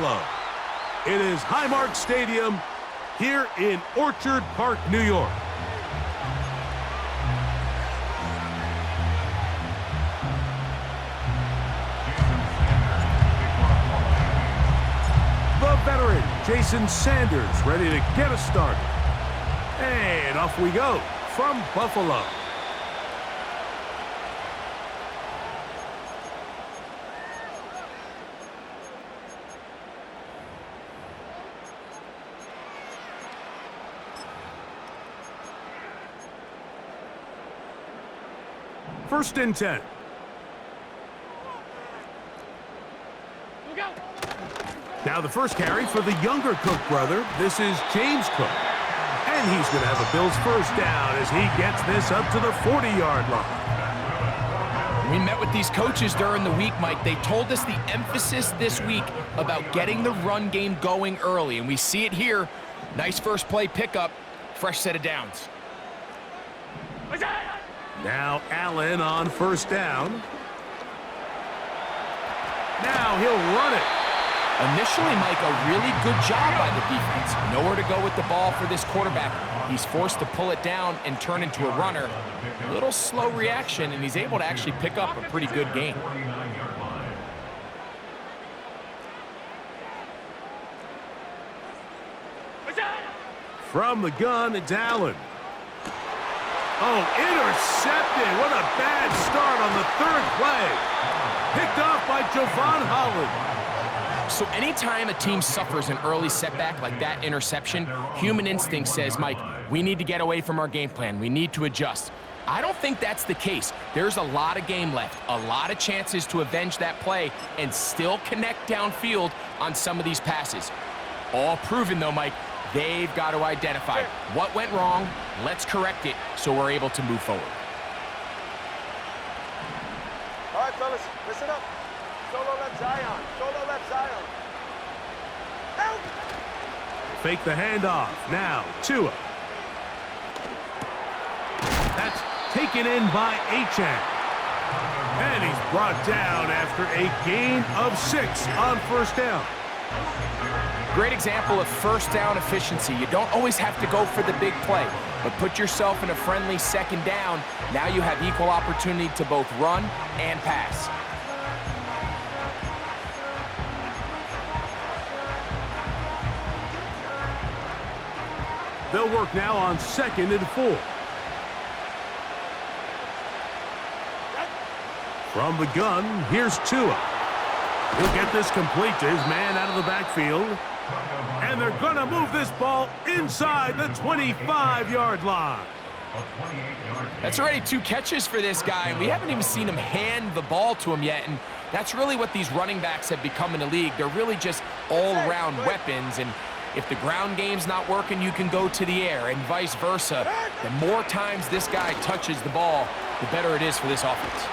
Buffalo. It is Highmark Stadium here in Orchard Park, New York. The veteran, Jason Sanders, ready to get us started. And off we go from Buffalo. First and 10. Now the first carry for the younger Cook brother. This is James Cook. And he's going to have a Bills first down as he gets this up to the 40-yard line. We met with these coaches during the week, Mike. They told us the emphasis this week about getting the run game going early, and we see it here. Nice first play pickup, fresh set of downs. Now Allen on first down. Now he'll run it. Initially, Mike, a really good job by the defense. Nowhere to go with the ball for this quarterback. He's forced to pull it down and turn into a runner. A little slow reaction, and he's able to actually pick up a pretty good gain. From the gun, it's Allen. Oh, intercepted. What a bad start on the third play. Picked off by Javon Holland. So anytime a team suffers an early setback like that interception, human instinct says, Mike, we need to get away from our game plan. We need to adjust. I don't think that's the case. There's a lot of game left, a lot of chances to avenge that play and still connect downfield on some of these passes. All proven, though, Mike, they've got to identify what went wrong, let's correct it so we're able to move forward. All right, fellas, listen up. Solo left Zion. Solo left Zion. Help! Fake the handoff. Now, Tua. That's taken in by H2H. And he's brought down after a gain of 6 on first down. Great example of first down efficiency. You don't always have to go for the big play, but put yourself in a friendly second down. Now you have equal opportunity to both run and pass. They'll work now on 2nd and 4. From the gun, here's Tua. He'll get this complete to his man out of the backfield. And they're going to move this ball inside the 25-yard line. That's already 2 catches for this guy, and we haven't even seen him hand the ball to him yet. And that's really what these running backs have become in the league. They're really just all-around weapons, and if the ground game's not working, you can go to the air, and vice versa. The more times this guy touches the ball, the better it is for this offense.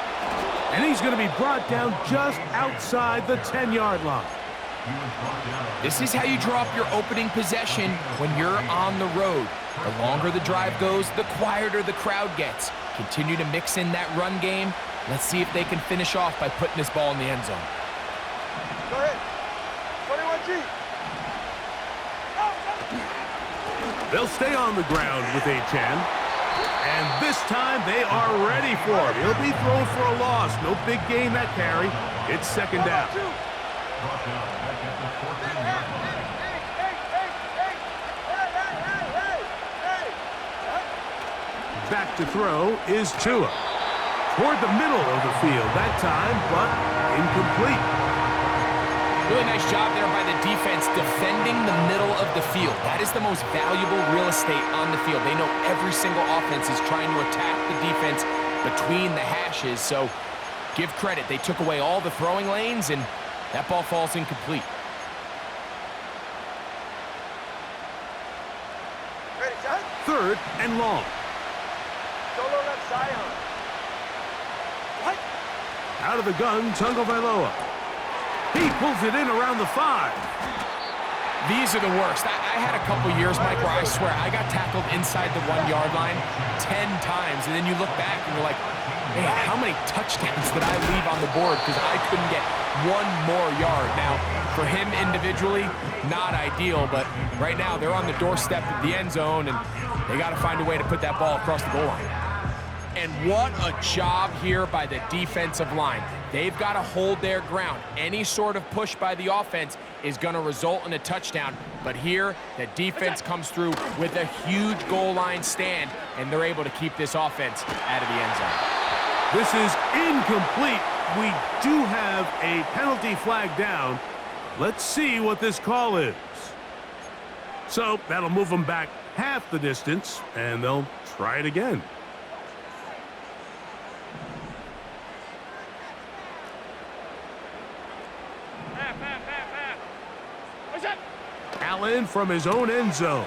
And he's going to be brought down just outside the 10-yard line. This is how you draw up your opening possession when you're on the road. The longer the drive goes, the quieter the crowd gets. Continue to mix in that run game. Let's see if they can finish off by putting this ball in the end zone. Go ahead. 21G. They'll stay on the ground with H2H. And this time they are ready for it. He'll be thrown for a loss. No big gain that carry. It's 2nd down. Back to throw is Tua. Toward the middle of the field that time, but incomplete. Really nice job there by the defense defending the middle of the field. That is the most valuable real estate on the field. They know every single offense is trying to attack the defense between the hashes, so give credit. They took away all the throwing lanes, and that ball falls incomplete. Ready, John? 3rd and long. Solo left Zion. What? Out of the gun, Tagovailoa. He pulls it in around the 5. These are the worst. I had a couple years, Mike, where I swear I got tackled inside the 1-yard line 10 times, and then you look back and you're like, Man, how many touchdowns did I leave on the board because I couldn't get one more yard? Now, for him individually, not ideal, but right now they're on the doorstep of the end zone, and they got to find a way to put that ball across the goal line. And what a job here by the defensive line. They've got to hold their ground. Any sort of push by the offense is going to result in a touchdown. But here, the defense comes through with a huge goal line stand, and they're able to keep this offense out of the end zone. This is incomplete. We do have a penalty flag down. Let's see what this call is. So that'll move them back half the distance, and they'll try it again. Allen from his own end zone.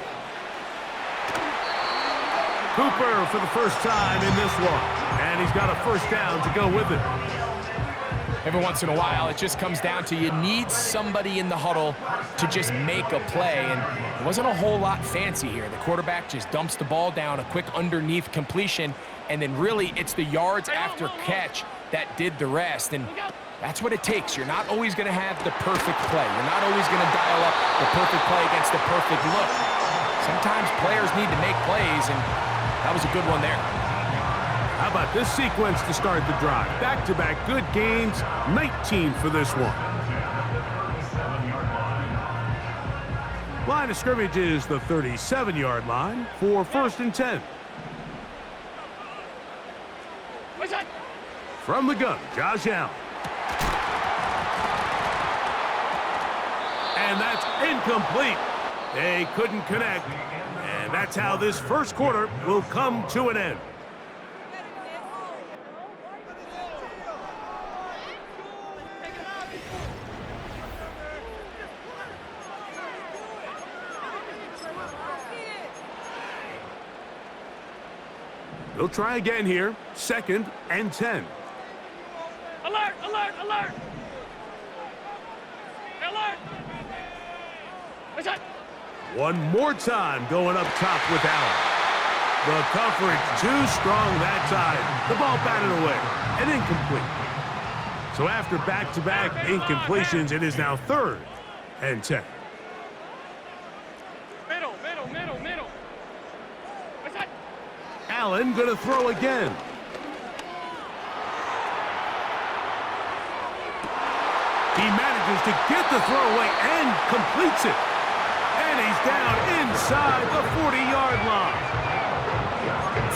Cooper for the first time in this one, and he's got a first down to go with it. Every once in a while, it just comes down to you need somebody in the huddle to just make a play, and it wasn't a whole lot fancy here. The quarterback just dumps the ball down, a quick underneath completion, and then really it's the yards after catch that did the rest, and that's what it takes. You're not always going to have the perfect play. You're not always going to dial up the perfect play against the perfect look. Sometimes players need to make plays, and that was a good one there. How about this sequence to start the drive? Back-to-back good gains, 19 for this one. Line of scrimmage is the 37-yard line for 1st and 10. From the gun, Josh Allen. And that's incomplete. They couldn't connect. And that's how this first quarter will come to an end. They'll try again here. 2nd and 10. Alert! Alert! Alert! Alert! One more time going up top with Allen. The coverage too strong that time. The ball batted away and incomplete. So after back-to-back incompletions, it is now 3rd and 10. Middle. Allen going to throw again. He manages to get the throw away and completes it. And he's down inside the 40-yard line.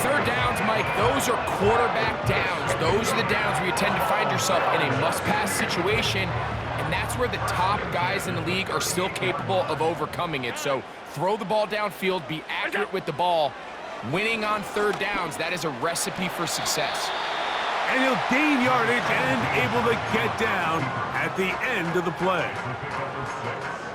3rd downs, Mike, those are quarterback downs. Those are the downs where you tend to find yourself in a must-pass situation, and that's where the top guys in the league are still capable of overcoming it. So throw the ball downfield, be accurate with the ball. Winning on 3rd downs, that is a recipe for success. And he'll gain yardage and able to get down at the end of the play.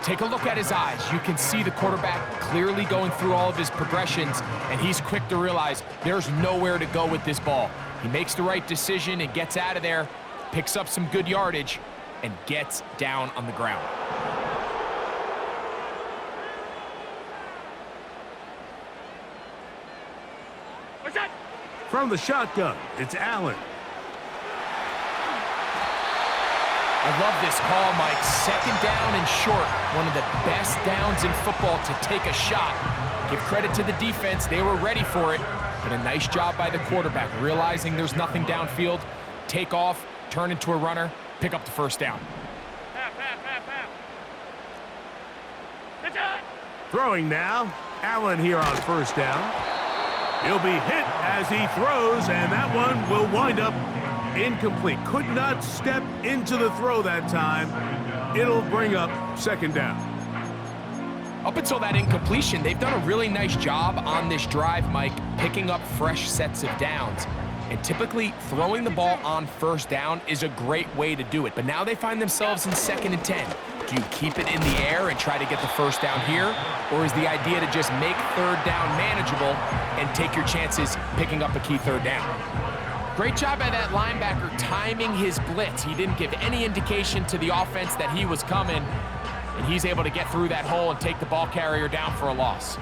Take a look at his eyes. You can see the quarterback clearly going through all of his progressions, and he's quick to realize there's nowhere to go with this ball. He makes the right decision and gets out of there, picks up some good yardage, and gets down on the ground. From the shotgun, it's Allen. I love this call, Mike. 2nd down and short. One of the best downs in football to take a shot. Give credit to the defense. They were ready for it. But a nice job by the quarterback, realizing there's nothing downfield. Take off, turn into a runner, pick up the 1st down. Throwing now. Allen here on 1st down. He'll be hit as he throws, and that one will wind up incomplete. Could not step into the throw that time. It'll bring up 2nd down. Up until that incompletion, they've done a really nice job on this drive, Mike, picking up fresh sets of downs. And typically, throwing the ball on 1st down is a great way to do it. But now they find themselves in 2nd and 10. Do you keep it in the air and try to get the 1st down here? Or is the idea to just make 3rd down manageable and take your chances picking up a key 3rd down? Great job by that linebacker timing his blitz. He didn't give any indication to the offense that he was coming, and he's able to get through that hole and take the ball carrier down for a loss.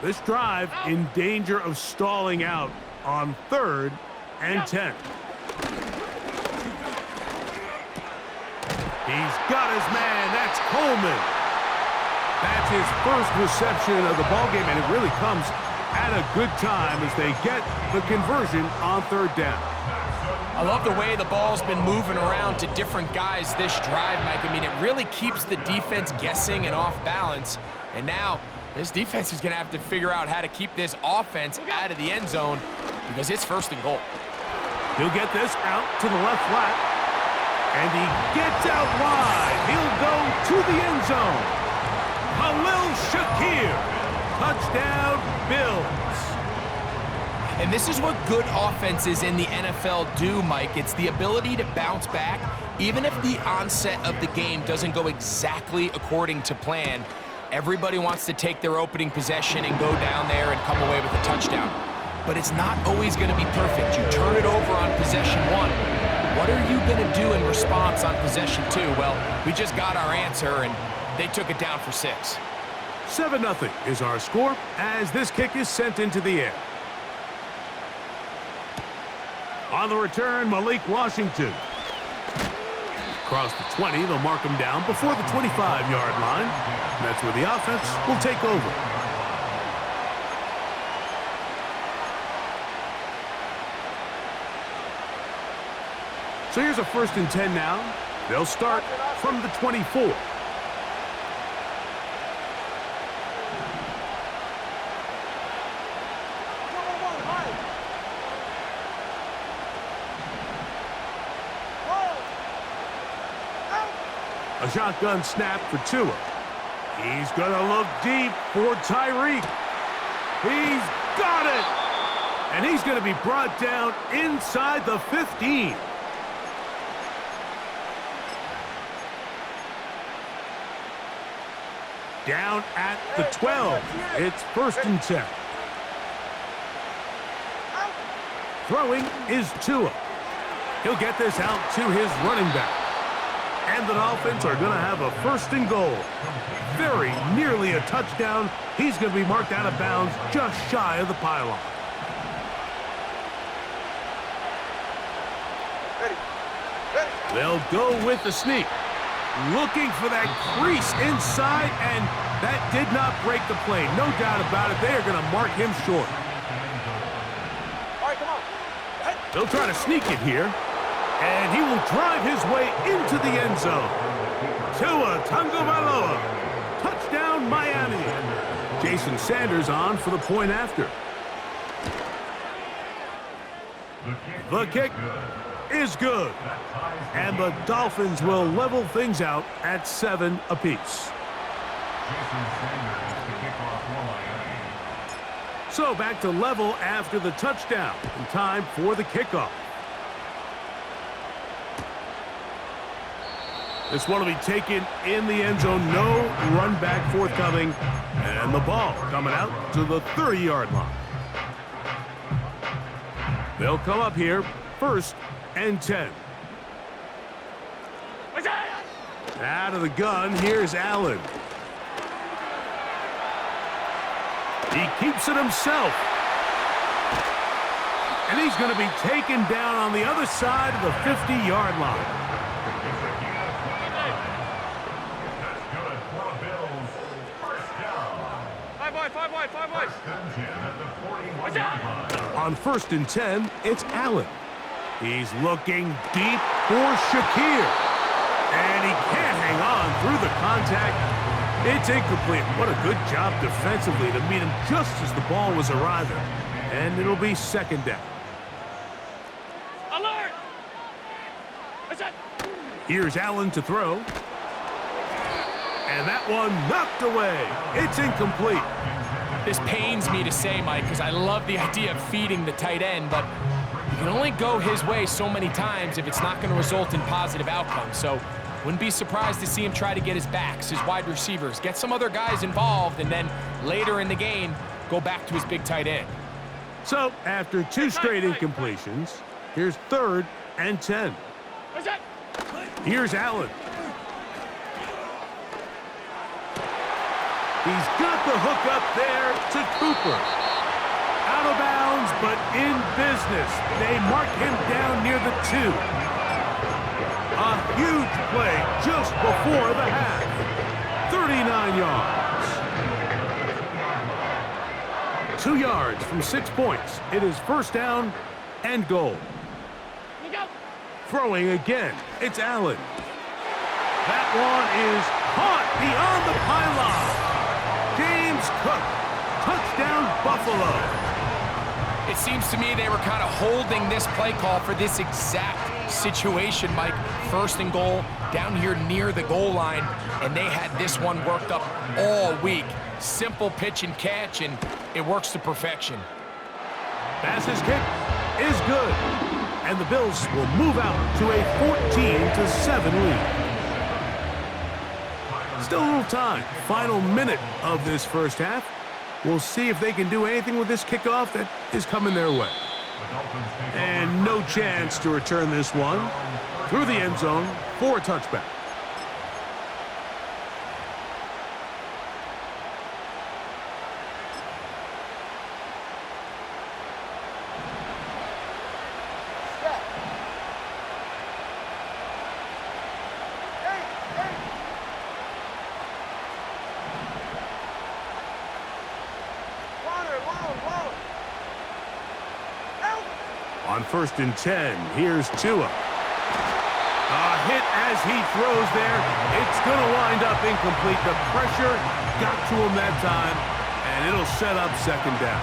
This drive in danger of stalling out on 3rd and 10. He's got his man. That's Coleman. That's his first reception of the ballgame, and it really comes at a good time as they get the conversion on third down. I love the way the ball's been moving around to different guys this drive, Mike. I mean, it really keeps the defense guessing and off balance. And now this defense is going to have to figure out how to keep this offense out of the end zone because it's first and goal. He'll get this out to the left flat, and he gets out wide. He'll go to the end zone. Khalil Shakir, touchdown Bills. And this is what good offenses in the NFL do, Mike. It's the ability to bounce back, even if the onset of the game doesn't go exactly according to plan. Everybody wants to take their opening possession and go down there and come away with a touchdown. But it's not always going to be perfect. You turn it over on possession one. What are you going to do in response on possession two? Well, we just got our answer, and they took it down for 6. 7-0 is our score as this kick is sent into the air. On the return, Malik Washington. Across the 20, they'll mark him down before the 25-yard line. And that's where the offense will take over. So here's a 1st and 10 now. They'll start from the 24. A shotgun snap for Tua. He's going to look deep for Tyreek. He's got it! And he's going to be brought down inside the 15. Down at the 12. It's 1st and 10. Throwing is Tua. He'll get this out to his running back. And the Dolphins are going to have a 1st and goal. Very nearly a touchdown. He's going to be marked out of bounds just shy of the pylon. They'll go with the sneak. Looking for that crease inside, and that did not break the play. No doubt about it. They are going to mark him short. All right, come on. They'll try to sneak it here. And he will drive his way into the end zone. Tua Tagovailoa. Touchdown, Miami. Jason Sanders on for the point after. The kick is good. And the Dolphins will level things out at 7 apiece. So back to level after the touchdown. And time for the kickoff. This one will be taken in the end zone. No run back forthcoming. And the ball coming out to the 30-yard line. They'll come up here 1st and 10. Out of the gun, here's Allen. He keeps it himself. And he's going to be taken down on the other side of the 50-yard line. On 1st and 10, it's Allen. He's looking deep for Shakir. And he can't hang on through the contact. It's incomplete. What a good job defensively to meet him just as the ball was arriving. And it'll be 2nd down. Alert! Here's Allen to throw. And that one knocked away. It's incomplete. This pains me to say, Mike, because I love the idea of feeding the tight end, but you can only go his way so many times if it's not going to result in positive outcomes. So wouldn't be surprised to see him try to get his backs, his wide receivers, get some other guys involved, and then later in the game, go back to his big tight end. So after 2 straight incompletions, here's 3rd and 10. Here's Allen. He's got the hook up there to Cooper. Out of bounds, but in business. They mark him down near the 2. A huge play just before the half. 39 yards. 2 yards from 6 points. It is first down and goal. Throwing again. It's Allen. That one is caught beyond the pylon. James Cook. Touchdown, Buffalo. It seems to me they were kind of holding this play call for this exact situation, Mike. First and goal, down here near the goal line, and they had this one worked up all week. Simple pitch and catch, and it works to perfection. Bass's kick is good, and the Bills will move out to a 14-7 lead. Still a little time. Final minute of this first half. We'll see if they can do anything with this kickoff that is coming their way. And no chance to return this one through the end zone for a touchback. On 1st and 10, here's Tua. A hit as he throws there. It's going to wind up incomplete. The pressure got to him that time, and it'll set up second down.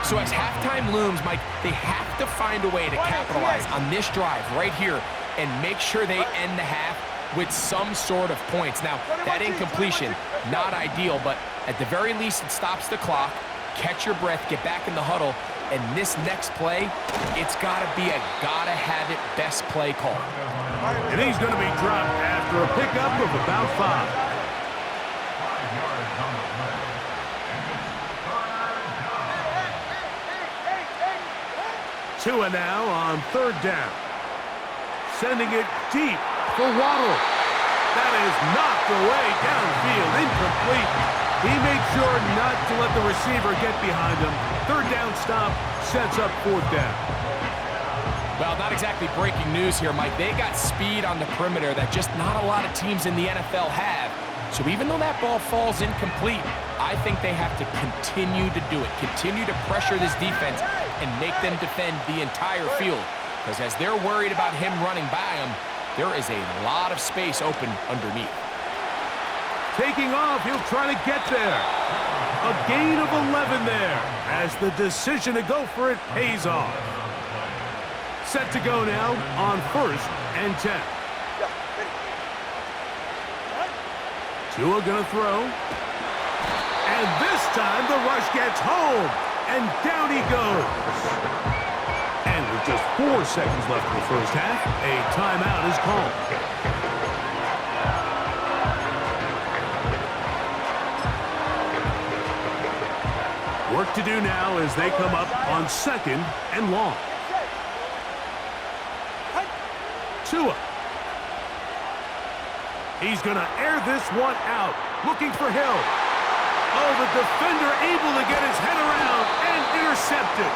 So as halftime looms, Mike, they have to find a way to capitalize on this drive right here and make sure they end the half with some sort of points. Now, that incompletion, not ideal, but at the very least, it stops the clock. Catch your breath, get back in the huddle, and this next play, it's got to be a gotta-have-it best play call. And he's going to be dropped after a pickup of about 5. Tua now on 3rd down. Sending it deep for Waddle. That is knocked away downfield, incomplete. He made sure not to let the receiver get behind him. 3rd down stop sets up 4th down. Well, not exactly breaking news here, Mike. They got speed on the perimeter that just not a lot of teams in the NFL have. So even though that ball falls incomplete, I think they have to continue to do it. Continue to pressure this defense and make them defend the entire field. Because as they're worried about him running by them, there is a lot of space open underneath. Taking off, he'll try to get there. A gain of 11 there as the decision to go for it pays off. Set to go now on 1st and 10. Tua gonna throw. And this time the rush gets home. And down he goes. And with just 4 seconds left in the first half, a timeout is called. Work to do now as they come up on 2nd and long. Tua. He's going to air this one out. Looking for Hill. Oh, the defender able to get his head around and intercepted.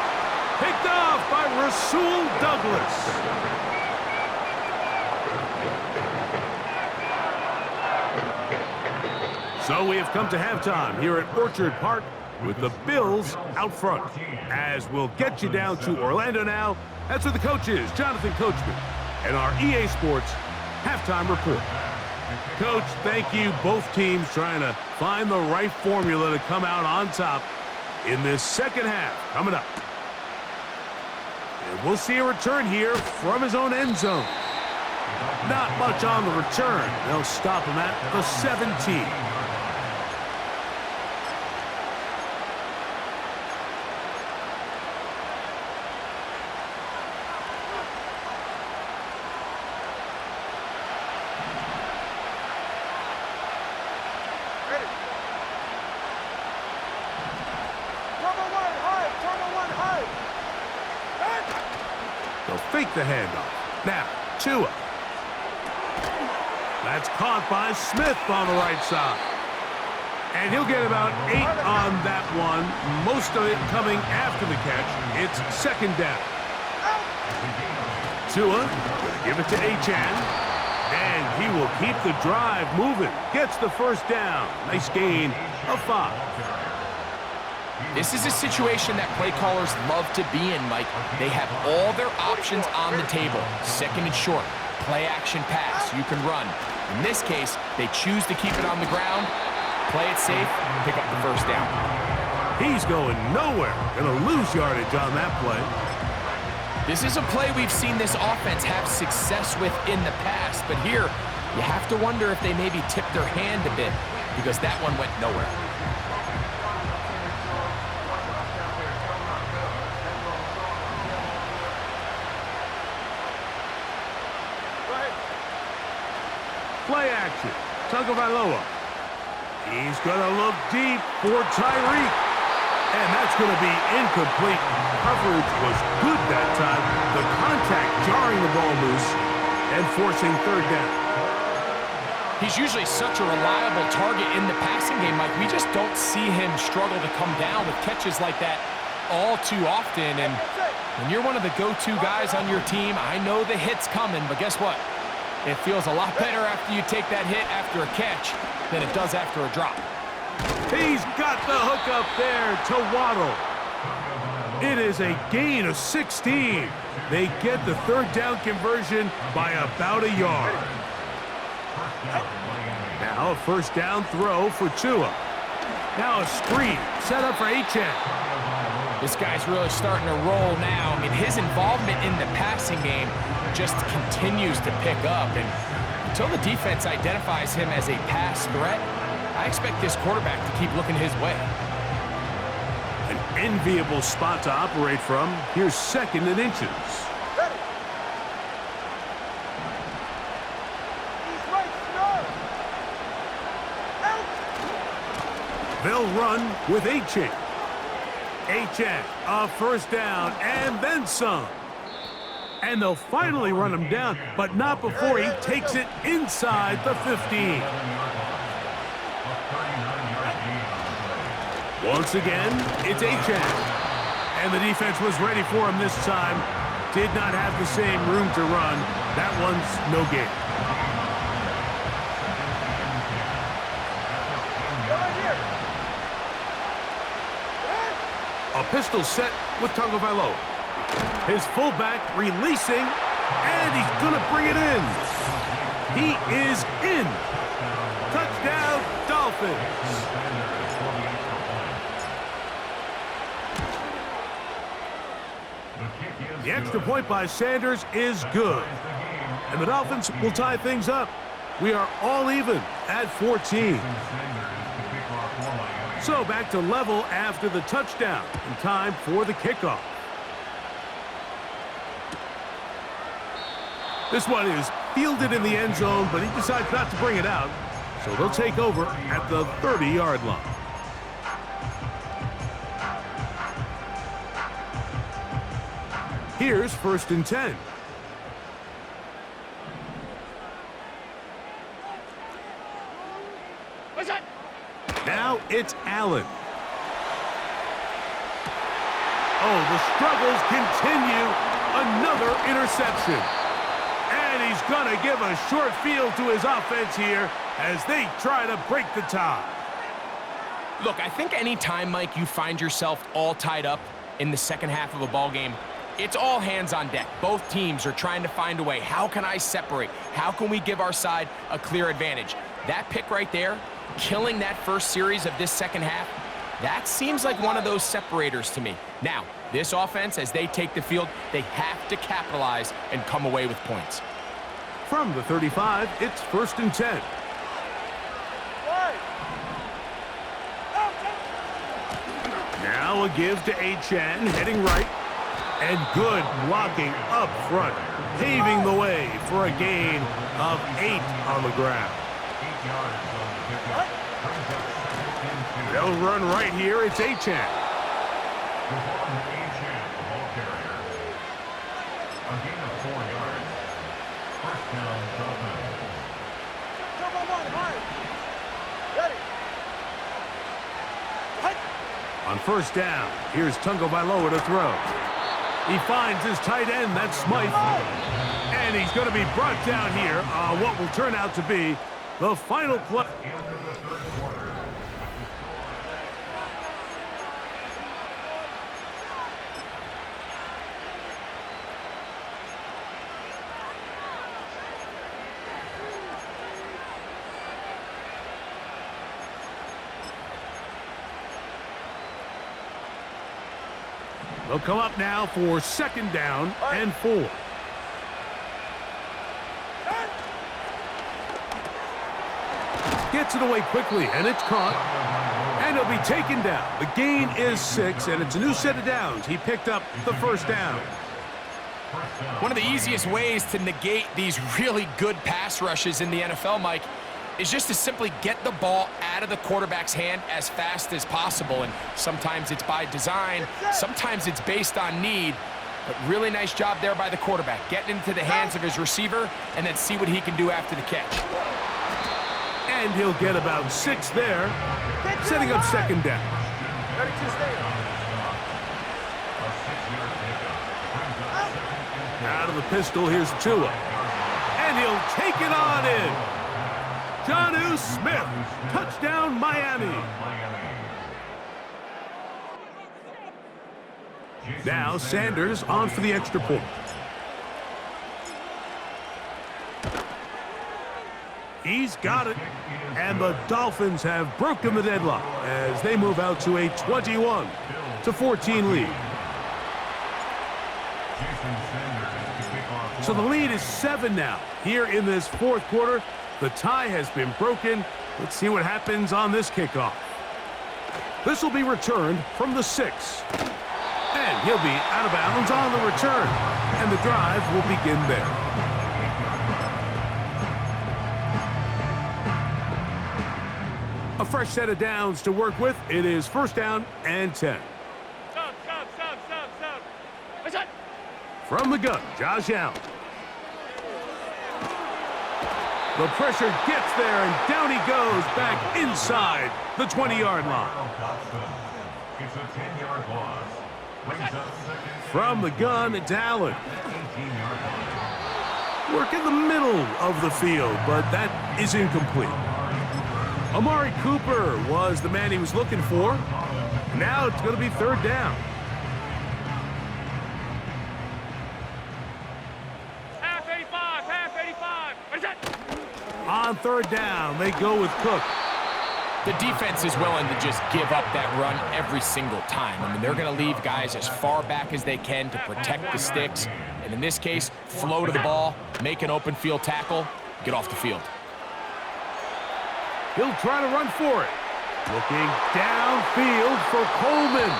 Picked off by Rasul Douglas. So we have come to halftime here at Orchard Park with the Bills out front. As we'll get you down to Orlando now, that's where the coach is, Jonathan Coachman, and our EA Sports halftime report. Coach, thank you. Both teams trying to find the right formula to come out on top in this second half coming up. And we'll see a return here from his own end zone. Not much on the return. They'll stop him at the 17. Fake the handoff. Now, Tua. That's caught by Smith on the right side. And he'll get about 8 on that one. Most of it coming after the catch. It's 2nd down. Tua Give it to H2H. And he will keep the drive moving. Gets the first down. Nice gain of 5. This is a situation that play callers love to be in, Mike. They have all their options on the table. Second and short, play action pass, you can run. In this case, they choose to keep it on the ground, play it safe, pick up the first down. He's going nowhere. Gonna lose yardage on that play. This is a play we've seen this offense have success with in the past, but here, you have to wonder if they maybe tipped their hand a bit, because that one went nowhere. Play action. Tagovailoa. He's gonna look deep for Tyreek. And that's going to be incomplete. Coverage was good that time. The contact jarring the ball loose and forcing third down. He's usually such a reliable target in the passing game, Mike. We just don't see him struggle to come down with catches like that all too often. And when you're one of the go-to guys on your team, I know the hit's coming, but guess what? It feels a lot better after you take that hit after a catch than it does after a drop. He's got the hook up there to Waddle. It is a gain of 16. They get the third down conversion by about a yard. Now a first down throw for Tua. Now a screen set up for H2H. This guy's really starting to roll now. I mean, his involvement in the passing game just continues to pick up. And until the defense identifies him as a pass threat, I expect this quarterback to keep looking his way. An enviable spot to operate from. Here's second and inches. Ready. He's right, snarl. Out. They'll run with H2H. H2H, a first down, and then some. And they'll finally run him down, but not before he takes it inside the 15. Once again, it's H2H. And the defense was ready for him this time. Did not have the same room to run. That one's no gain. A pistol set with Tagovailoa. His fullback releasing, and he's going to bring it in. He is in. Touchdown, Dolphins. The extra point by Sanders is good. And the Dolphins will tie things up. We are all even at 14. So back to level after the touchdown. And time for the kickoff. This one is fielded in the end zone, but he decides not to bring it out. So they'll take over at the 30-yard line. Here's first and 10. What's that? Now it's Allen. Oh, the struggles continue. Another interception. And he's going to give a short field to his offense here as they try to break the tie. Look, I think any time, Mike, you find yourself all tied up in the second half of a ball game, it's all hands on deck. Both teams are trying to find a way. How can I separate? How can we give our side a clear advantage? That pick right there, killing that first series of this second half, that seems like one of those separators to me. Now, this offense, as they take the field, they have to capitalize and come away with points. From the 35, it's first and 10. Now a give to H2H, heading right. And good blocking up front, paving the way for a gain of 8 on the ground. They'll run right here. It's H2H. On first down, here's Tagovailoa to throw. He finds his tight end, that's Smythe. And And he's going to be brought down here on what will turn out to be the final play. They'll come up now for second down and 4. Gets it away quickly, and it's caught. And he'll be taken down. The gain is 6, and it's a new set of downs. He picked up the first down. One of the easiest ways to negate these really good pass rushes in the NFL, Mike, is just to simply get the ball out of the quarterback's hand as fast as possible. And sometimes it's by design, sometimes it's based on need. But really nice job there by the quarterback, getting into the hands of his receiver and then see what he can do after the catch. And he'll get about 6 there, setting up second down. Out of the pistol, here's Tua. And he'll take it on in. Jonnu Smith, touchdown Miami. Now Sanders on for the extra point. He's got it. And the Dolphins have broken the deadlock as they move out to a 21-14 lead. So the lead is 7 now. Here in this fourth quarter, the tie has been broken. Let's see what happens on this kickoff. This will be returned from the 6. And he'll be out of bounds on the return. And the drive will begin there. A fresh set of downs to work with. It is first down and 10. Stop. What's that? From the gun, Josh Allen. The pressure gets there, and down he goes back inside the 20-yard line. It's a 10-yard loss. From the gun, it's Allen. Work in the middle of the field, but that is incomplete. Amari Cooper was the man he was looking for. Now it's going to be third down. Half 85. What's that? On third down, they go with Cook. The defense is willing to just give up that run every single time. I mean, they're going to leave guys as far back as they can to protect the sticks. And in this case, flow to the ball, make an open field tackle, get off the field. He'll try to run for it. Looking downfield for Coleman.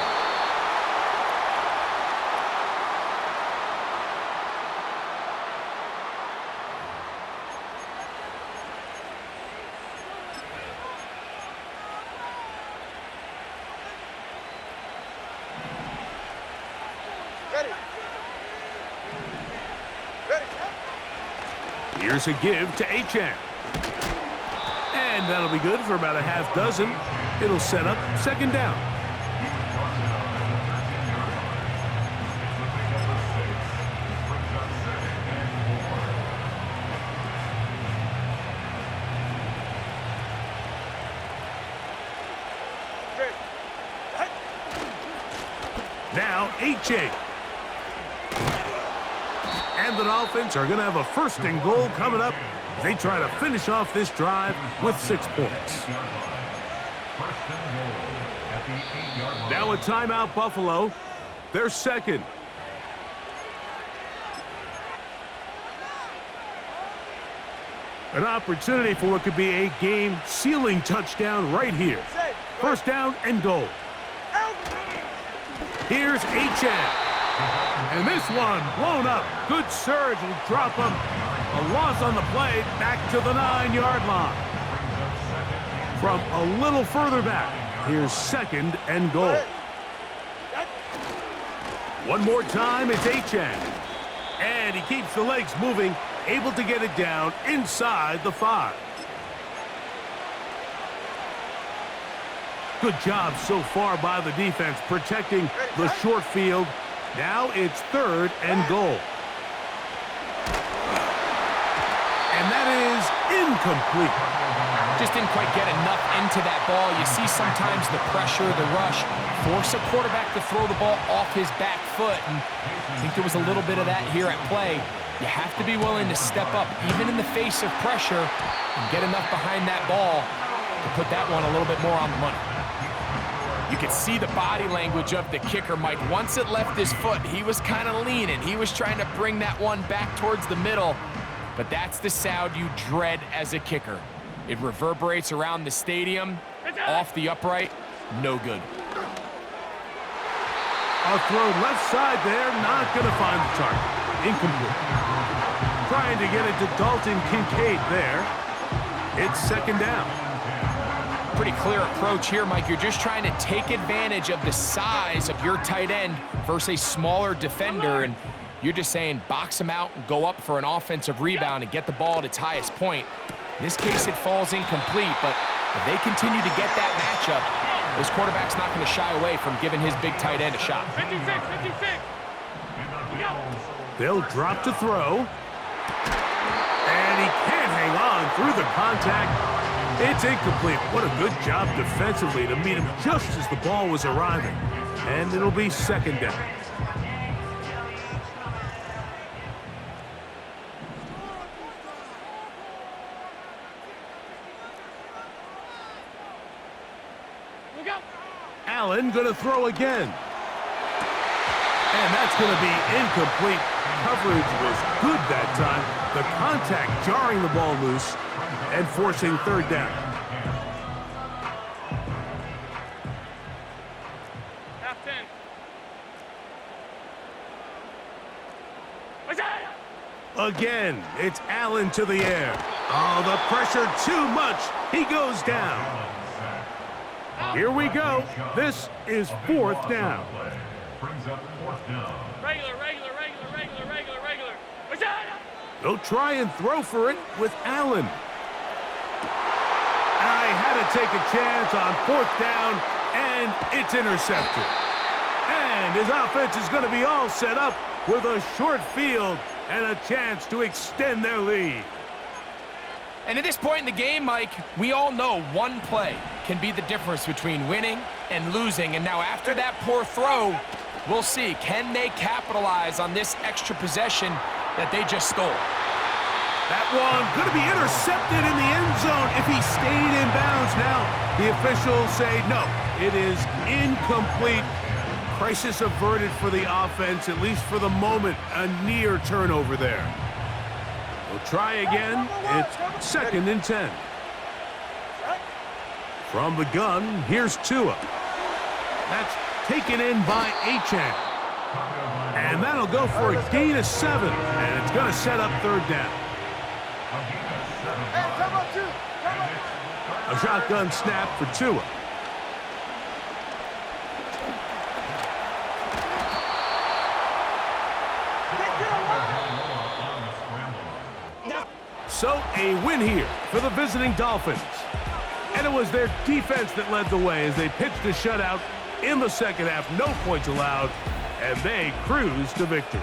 Here's a give to H2H. And that'll be good for about a half dozen. It'll set up second down. Now H2H. And the Dolphins are going to have a first and goal coming up. They try to finish off this drive with 6 points. Now a timeout, Buffalo. They're second. An opportunity for what could be a game-sealing touchdown right here. First down and goal. Here's H2H. And this one blown up. Good surge will drop him. A loss on the play back to the 9-yard line. From a little further back, here's second and goal. One more time, it's H2H. And he keeps the legs moving, able to get it down inside the 5. Good job so far by the defense protecting the short field. Now it's third and goal. incomplete. Just didn't quite get enough into that ball. You see sometimes the pressure, the rush, force a quarterback to throw the ball off his back foot. And I think there was a little bit of that here at play. You have to be willing to step up, even in the face of pressure, and get enough behind that ball to put that one a little bit more on the money. You could see the body language of the kicker, Mike. Once it left his foot, he was kind of leaning. He was trying to bring that one back towards the middle. But that's the sound you dread as a kicker. It reverberates around the stadium, off the upright, no good. A throw left side there, not going to find the target. Incomplete. Trying to get it to Dalton Kincaid there. It's second down. Pretty clear approach here, Mike. You're just trying to take advantage of the size of your tight end versus a smaller defender, and you're just saying box him out and go up for an offensive rebound and get the ball at its highest point. In this case, it falls incomplete, but if they continue to get that matchup, this quarterback's not going to shy away from giving his big tight end a shot. 56, 56. They'll drop to throw. And he can't hang on through the contact. It's incomplete. What a good job defensively to meet him just as the ball was arriving. And it'll be second down. Look out. Allen going to throw again. And that's going to be incomplete. Coverage was good that time. The contact jarring the ball loose and forcing third down. Half 10. Isaiah. Again, it's Allen to the air. Oh, the pressure too much. He goes down. Here we go. This is fourth down. Brings up fourth down. Regular. Isaiah. They'll try and throw for it with Allen. I had to take a chance on fourth down, and it's intercepted. And his offense is going to be all set up with a short field and a chance to extend their lead. And at this point in the game, Mike, we all know one play can be the difference between winning and losing. And now after that poor throw, we'll see, can they capitalize on this extra possession that they just stole? That one going to be intercepted in the end zone if he stayed in bounds. Now the officials say no, it is incomplete. Crisis averted for the offense, at least for the moment. A near turnover there. We'll try again. It's second and 10. From the gun, here's Tua. That's taken in by Achane. And that'll go for a gain of 7. And it's going to set up third down. Hey, come up, two. Come up. A shotgun snap for Tua. So a win here for the visiting Dolphins. And it was their defense that led the way as they pitched a shutout in the second half. No points allowed, and they cruised to victory.